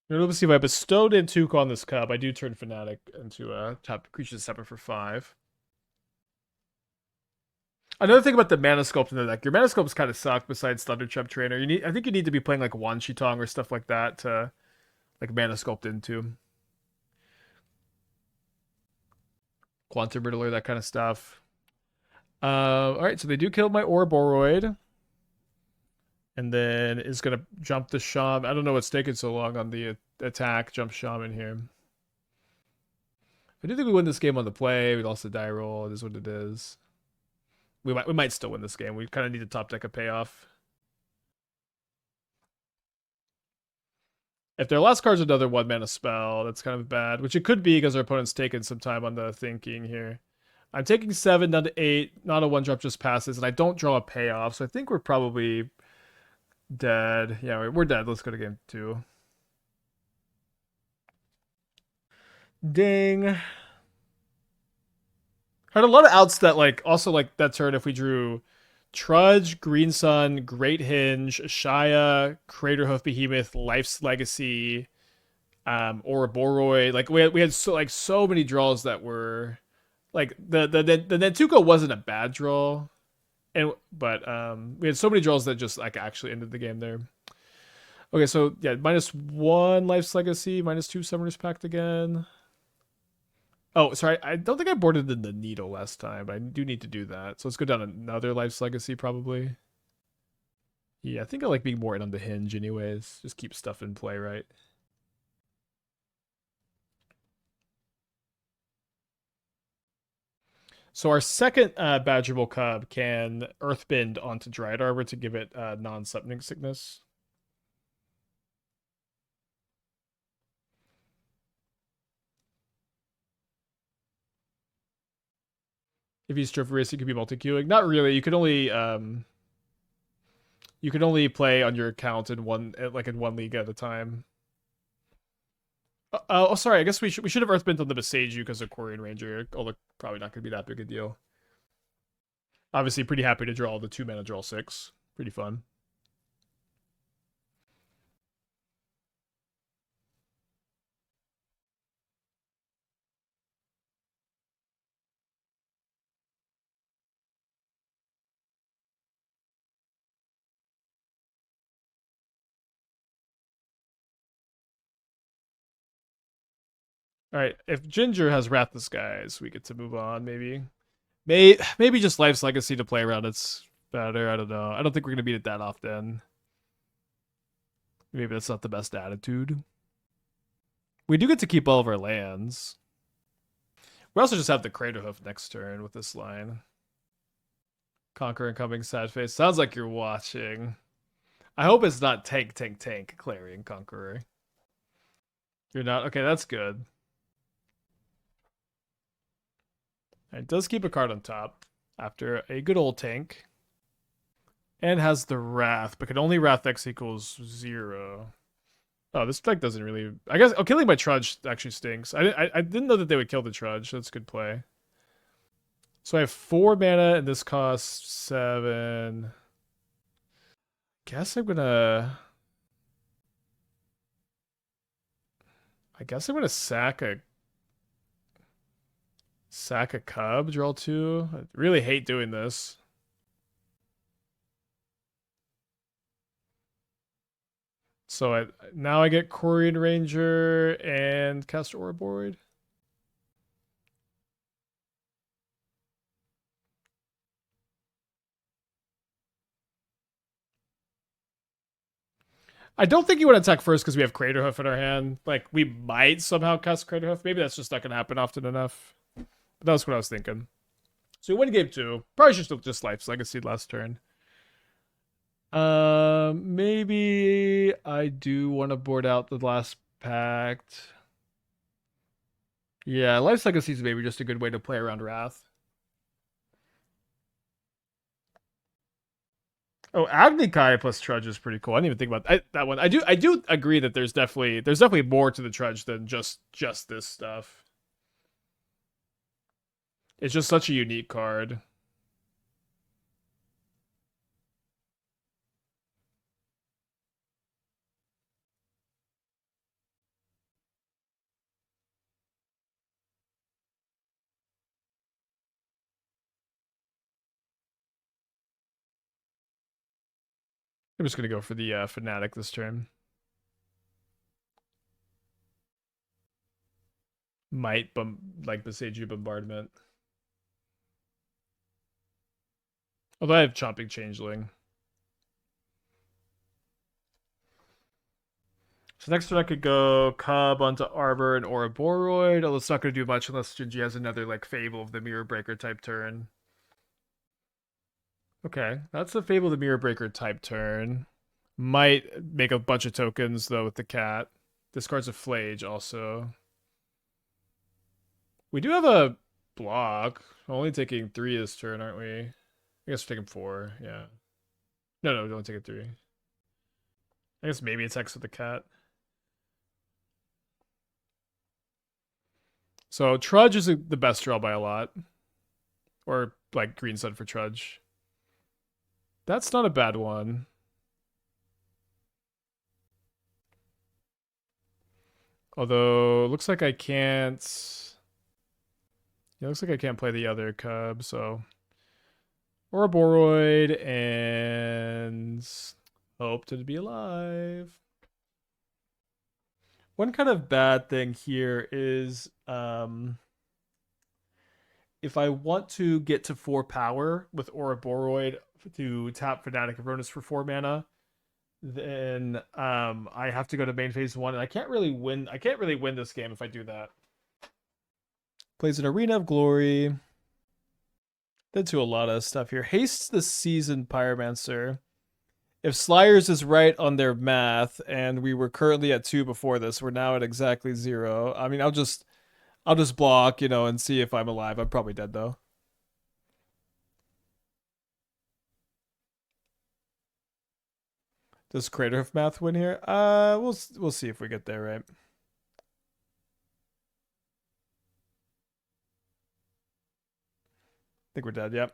Let's see if I bestowed Nantuko on this Cub. I do turn Fanatic into a top creature separate for 5. Another thing about the Mana Sculpt in the deck, your Mana Sculpts kind of suck besides Thundertrap Trainer. I think you need to be playing like Wan Chitong or stuff like that to like Mana Sculpt into. Quantum Riddler, that kind of stuff. Alright, so they do kill my Ouroboroid. And then is going to jump the Shaman. I don't know what's taking so long on the attack. Jump Shaman here. I do think we win this game on the play. We lost the die roll. It is what it is. We might still win this game. We kind of need to top deck a payoff. If their last card's another 1-mana spell, that's kind of bad. Which it could be because our opponent's taken some time on the thinking here. I'm taking 7 down to 8. Not a 1-drop, just passes. And I don't draw a payoff. So I think we're probably dead. Yeah, we're dead. Let's go to game 2. Ding. Had a lot of outs that like also like that turn if we drew Trudge, Green Sun, Great Henge, Ashaya, Craterhoof Behemoth, Life's Legacy, Ouroboroid. Like we had so many draws that were like the Nantuko wasn't a bad draw. But we had so many draws that just like actually ended the game there. Okay, so yeah, -1 Life's Legacy, -2 Summoner's Pact again. Oh, sorry, I don't think I boarded in the Needle last time, but I do need to do that. So let's go down another Life's Legacy probably. Yeah, I think I like being more in on the hinge anyways. Just keep stuff in play, right? So our second Badgermole Cub can Earthbend onto Dryad Arbor to give it non-summoning sickness. If he's Triforous, he could be multi-queuing. Not really. You can only play on your account in one league at a time. Oh, sorry. I guess we should have Earthbent on the Boseiju because of Quirion Ranger. Although probably not gonna be that big a deal. Obviously, pretty happy to draw the 2-mana draw 6. Pretty fun. All right, if Ginger has Wrath Disguise, we get to move on. Maybe just Life's Legacy to play around. It's better. I don't know. I don't think we're gonna beat it that often. Maybe that's not the best attitude. We do get to keep all of our lands. We also just have the Craterhoof next turn with this line. Conquer Incoming Sad Face. Sounds like you're watching. I hope it's not tank, Clarion Conqueror. You're not? Okay, that's good. It does keep a card on top after a good old tank. And has the Wrath, but can only Wrath X equals 0. Oh, this deck doesn't really... I guess killing my Trudge actually stinks. I didn't know that they would kill the Trudge. That's good play. So I have 4 mana, and this costs 7. Guess I'm gonna sack a Cub, draw 2. I really hate doing this. So now I get Quirion Ranger and cast Ouroboroid. I don't think you want to attack first because we have Craterhoof in our hand. Like, we might somehow cast Craterhoof. Maybe that's just not going to happen often enough. But that was what I was thinking. So we win game 2. Probably should still just Life's Legacy last turn. Maybe I do want to board out the last Pact. Yeah, Life's Legacy is maybe just a good way to play around Wrath. Oh, Agni Kai plus Trudge is pretty cool. I didn't even think about that one. I do agree that there's definitely more to the Trudge than just this stuff. It's just such a unique card. I'm just gonna go for the Fanatic this turn. Like Boseiju Bombardment. Although I have Chomping Changeling. So next turn I could go Cub onto Arbor and Ouroboroid. Although it's not going to do much unless Jinji has another like Fable of the Mirror Breaker type turn. Okay, that's the Fable of the Mirror Breaker type turn. Might make a bunch of tokens though with the cat. Discards a Flage also. We do have a block. We're only taking 3 this turn, aren't we? I guess we're taking 4, yeah. No, we don't take 3. I guess maybe it's X with the cat. So Trudge is the best draw by a lot. Or like Green Sun for Trudge. That's not a bad one. Although, looks like I can't... Yeah, looks like I can't play the other Cub, so... Ouroboroid and... Hope to be alive. One kind of bad thing here is... if I want to get to 4 power with Ouroboroid to tap Fanatic of Rhonas for 4 mana, then I have to go to main phase 1, and I can't really win this game if I do that. Plays an Arena of Glory. Did do a lot of stuff here. Hastes the Seasoned Pyromancer. If Slyers is right on their math, and we were currently at 2 before this, we're now at exactly 0. I mean, I'll just block, and see if I'm alive. I'm probably dead though. Does Craterhoof math win here? We'll see if we get there, right? I think we're dead. Yep.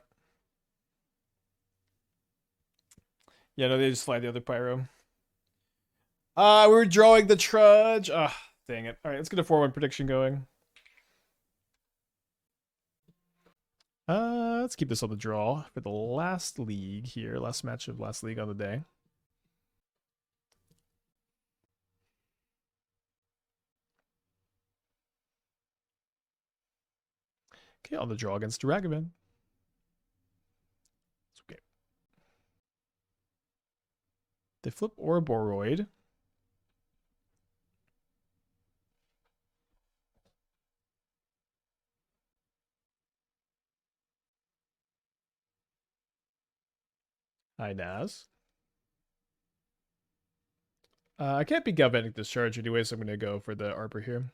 Yeah, no, they just fly the other pyro. We're drawing the Trudge. Dang it. All right, let's get a 4-1 prediction going. Let's keep this on the draw for the last league here. Last match of last league on the day. Okay, on the draw against Dragavan. It's okay. They flip Ouroboroid. Hi, Naz. I can't be Galvanic Discharge anyway, so I'm going to go for the Arbor here.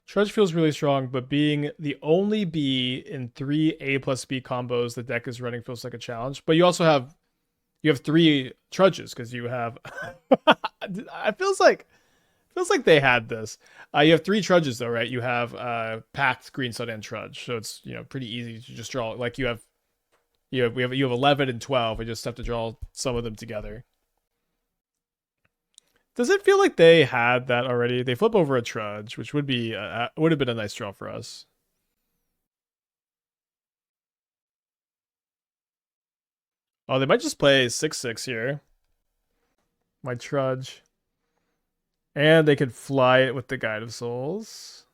Trudge feels really strong, but being the only B in 3 A plus B combos the deck is running feels like a challenge. But you also have 3 Trudges because you have it feels like they had this. You have 3 Trudges though, right? You have Pact, Green Sun, and Trudge. So it's pretty easy to just draw. Like you have 11 and 12. We just have to draw some of them together. Does it feel like they had that already? They flip over a Trudge, which would have been a nice draw for us. Oh, they might just play 6/6 here. My Trudge. And they could fly it with the Guide of Souls.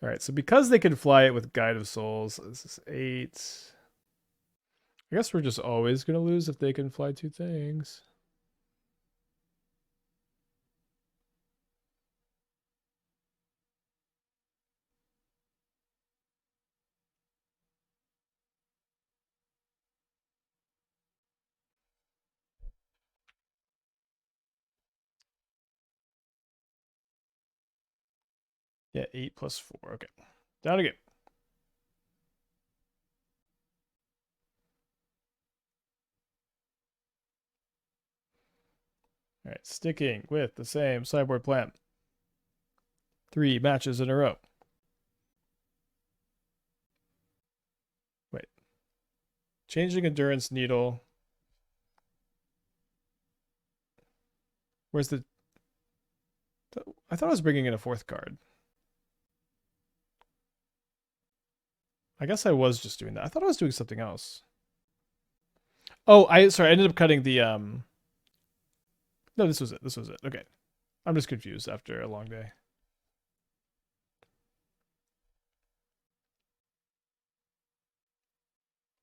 All right, so because they can fly it with Guide of Souls, this is 8. I guess we're just always going to lose if they can fly 2 things. Yeah, 8 plus 4. Okay. Down again. All right, sticking with the same sideboard plan. 3 matches in a row. Wait. Changing Endurance Needle. Where's the... I thought I was bringing in a 4th card. I guess I was just doing that. I thought I was doing something else. Oh, sorry, I ended up cutting the No, this was it. This was it. Okay. I'm just confused after a long day.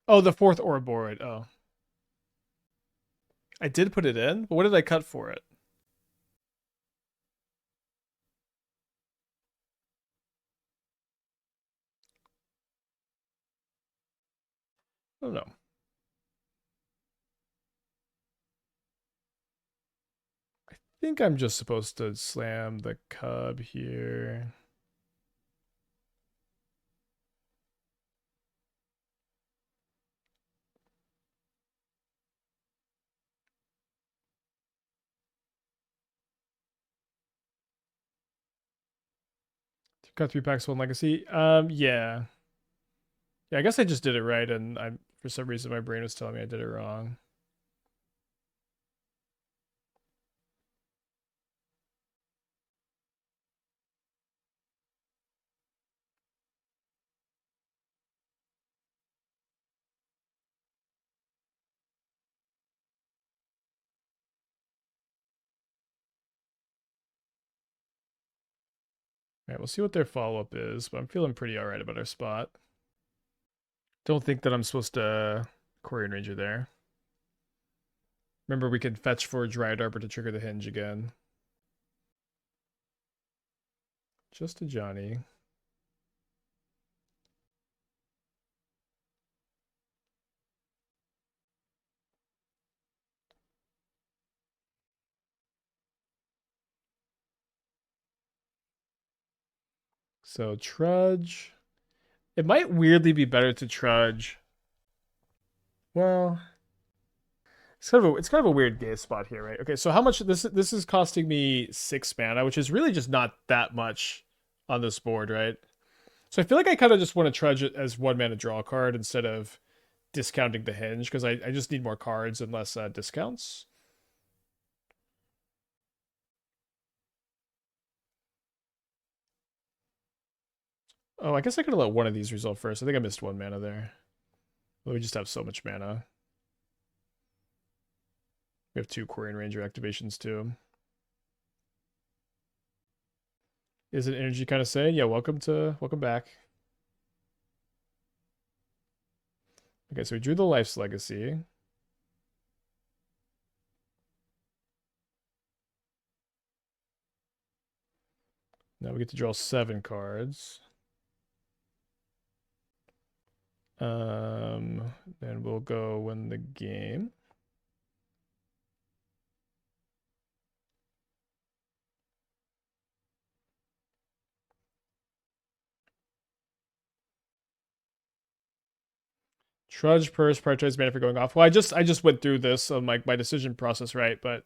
Oh, the 4th Ouroboroid. Oh. I did put it in, but what did I cut for it? I don't know. I think I'm just supposed to slam the cub here. Cut 3 packs, 1 legacy. Yeah. Yeah, I guess I just did it right, and for some reason my brain was telling me I did it wrong. All right, we'll see what their follow-up is, but I'm feeling pretty all right about our spot. Don't think that I'm supposed to Quirion Ranger there. Remember, we can fetch for Dryad Arbor to trigger the Henge again. Just a Johnny. So Trudge. It might weirdly be better to Trudge. Well, it's kind of a weird game spot here, right? Okay, so how much this is costing me 6 mana, which is really just not that much on this board, right? So I feel like I kind of just want to Trudge it as 1 mana draw card instead of discounting the Henge, because I just need more cards and less discounts. Oh, I guess I could have let one of these result first. I think I missed 1 mana there. But we just have so much mana. We have 2 Quirion Ranger activations too. Is it energy kind of saying, yeah, welcome back. Okay, so we drew the Life's Legacy. Now we get to draw 7 cards. Then we'll go win the game. Trudge, Purse, prioritize mana for going off. Well, I just went through this on my decision process, right? But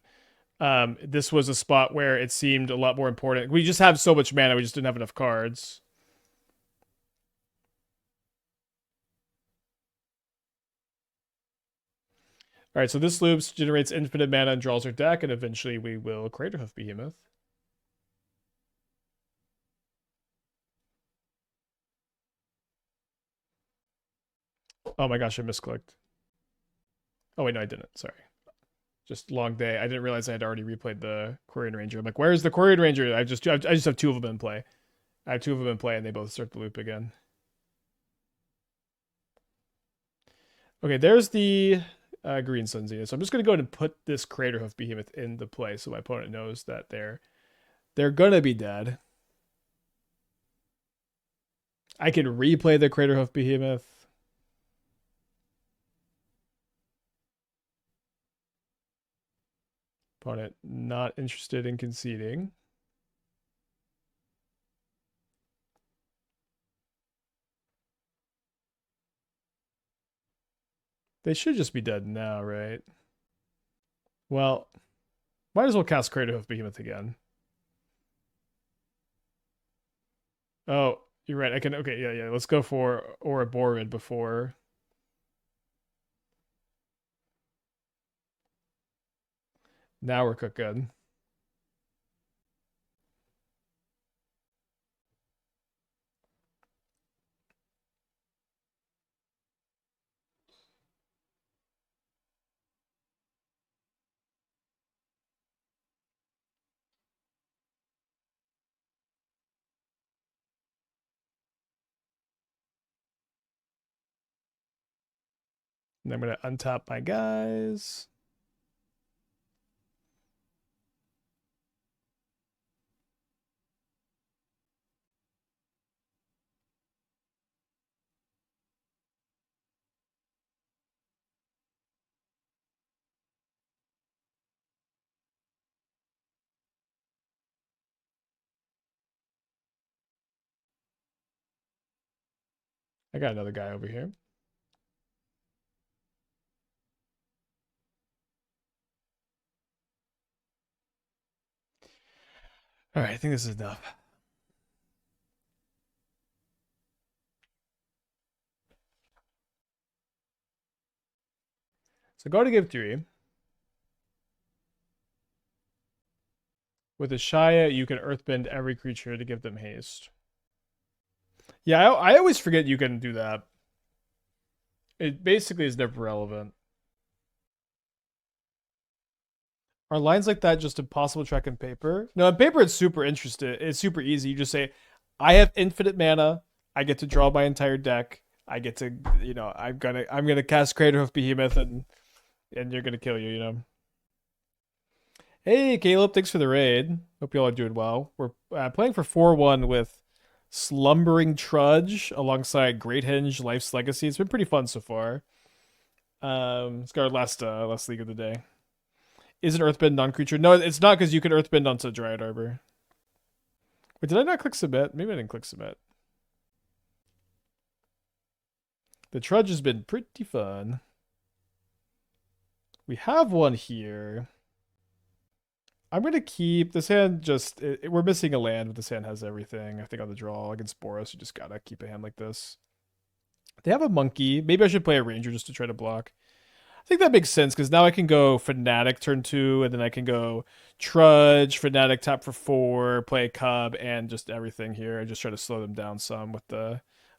this was a spot where it seemed a lot more important. We just have so much mana, we just didn't have enough cards. All right, so this loops generates infinite mana and draws our deck, and eventually we will Craterhoof Behemoth. Oh my gosh, I misclicked. Oh wait, no, I didn't. Sorry. Just long day. I didn't realize I had already replayed the Quirion Ranger. I'm like, where's the Quirion Ranger? I just have 2 of them in play. I have 2 of them in play, and they both start the loop again. Okay, there's the Green Sun Zenith. So I'm just gonna go ahead and put this Craterhoof Behemoth into play, so my opponent knows that they're gonna be dead. I can replay the Craterhoof Behemoth. Opponent not interested in conceding. They should just be dead now, right? Well, might as well cast Craterhoof Behemoth again. Oh, you're right. I can. Okay, yeah. Let's go for Ouroboroid before. Now we're cooking. And I'm gonna untap my guys. I got another guy over here. All right, I think this is enough. So go to give 3. With Ashaya, you can earthbend every creature to give them haste. Yeah, I always forget you can do that. It basically is never relevant. Are lines like that just impossible to track in paper? No, in paper it's super interesting. It's super easy. You just say, I have infinite mana. I get to draw my entire deck. I get to, I'm gonna cast Craterhoof Behemoth and you're gonna kill you. Hey, Caleb, thanks for the raid. Hope you all are doing well. We're playing for 4-1 with Slumbering Trudge alongside Great Henge, Life's Legacy. It's been pretty fun so far. It's got our last league of the day. Is an earthbend non-creature? No, it's not because you can earthbend onto Dryad Arbor. Wait, did I not click submit? Maybe I didn't click submit. The Trudge has been pretty fun. We have one here. I'm going to keep this hand just... we're missing a land, but this hand has everything. I think on the draw against Boros, you just got to keep a hand like this. They have a monkey. Maybe I should play a ranger just to try to block. I think that makes sense because now I can go Fanatic turn 2, and then I can go Trudge, Fanatic tap for 4, play a Cub, and just everything here. I just try to slow them down some with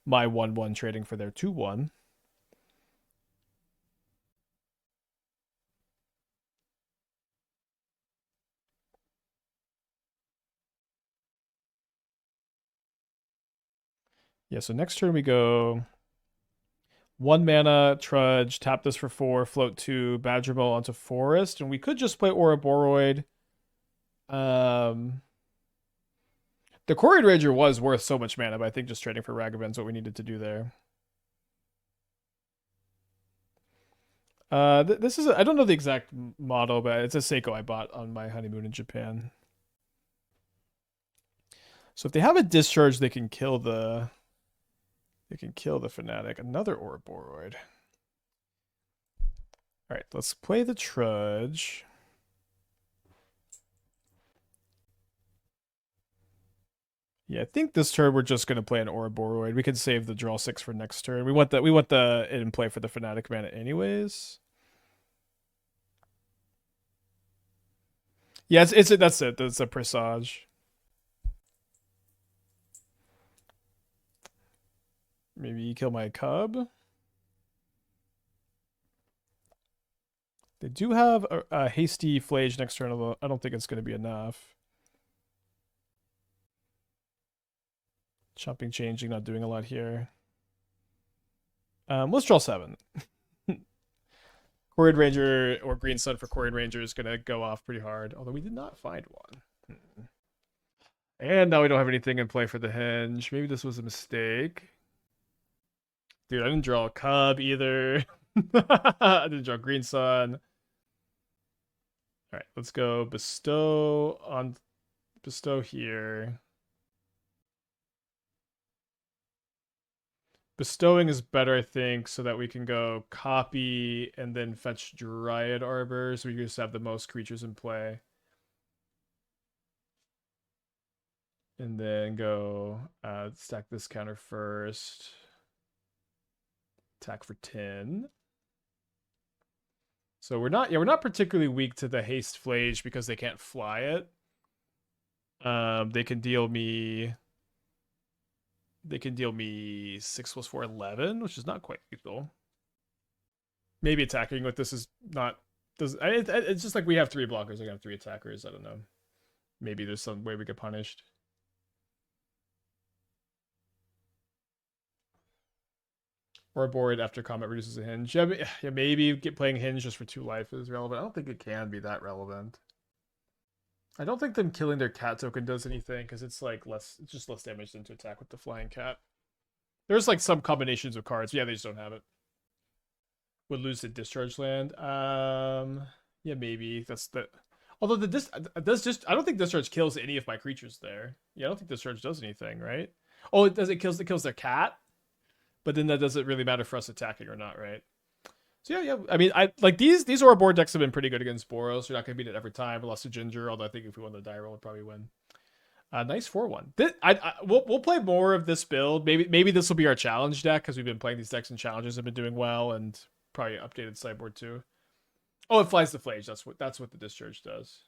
my 1-1 trading for their 2-1. Yeah, so next turn we go 1 mana, Trudge, tap this for 4, float 2, Badgermole onto Forest, and we could just play Ouroboroid. The Quirion Ranger was worth so much mana, but I think just trading for Ragavan's what we needed to do there. This is I don't know the exact model, but it's a Seiko I bought on my honeymoon in Japan. So if they have a discharge, they can kill the Fanatic. Another Ouroboroid. All right, let's play the Trudge. Yeah, I think this turn we're just gonna play an Ouroboroid. We can save the draw 6 for next turn. We want the in play for the Fanatic mana anyways. Yeah, that's it. That's a presage. Maybe you kill my Cub. They do have a hasty Flage next turn, although I don't think it's going to be enough. Chomping Changeling, not doing a lot here. Let's draw 7. Quirion Ranger or Green Sun for Quirion Ranger is going to go off pretty hard, although we did not find one. And now we don't have anything in play for the Henge. Maybe this was a mistake. Dude, I didn't draw a Cub either. I didn't draw Green Sun. All right, let's go bestow here. Bestowing is better, I think, so that we can go copy and then fetch Dryad Arbor, so we just have the most creatures in play. And then go stack this counter first. Attack for 10. So we're not particularly weak to the haste flage because they can't fly it. They can deal me 6 + 4, 11, which is not quite lethal. Maybe attacking with this is not it's just like we have 3 blockers, I have 3 attackers, I don't know. Maybe there's some way we get punished. Ouroboroid after combat reduces a hinge. Yeah, maybe playing hinge just for 2 life is relevant. I don't think it can be that relevant. I don't think them killing their cat token does anything because it's like it's just less damage than to attack with the flying cat. There's like some combinations of cards. Yeah, they just don't have it. Would lose the discharge land. Yeah, maybe that's the. Although I don't think discharge kills any of my creatures there. Yeah, I don't think discharge does anything, right? Oh, it does. It kills their cat, but then that doesn't really matter for us attacking or not, right? So yeah. I mean, I like these Ouroboroid decks have been pretty good against Boros. You're not gonna beat it every time. We lost to Ginger, although I think if we won the die roll, we'd probably win. Nice 4-1. We'll play more of this build. Maybe this will be our challenge deck because we've been playing these decks and challenges have been doing well, and probably updated sideboard too. Oh, it flies the flage. That's what the discharge does.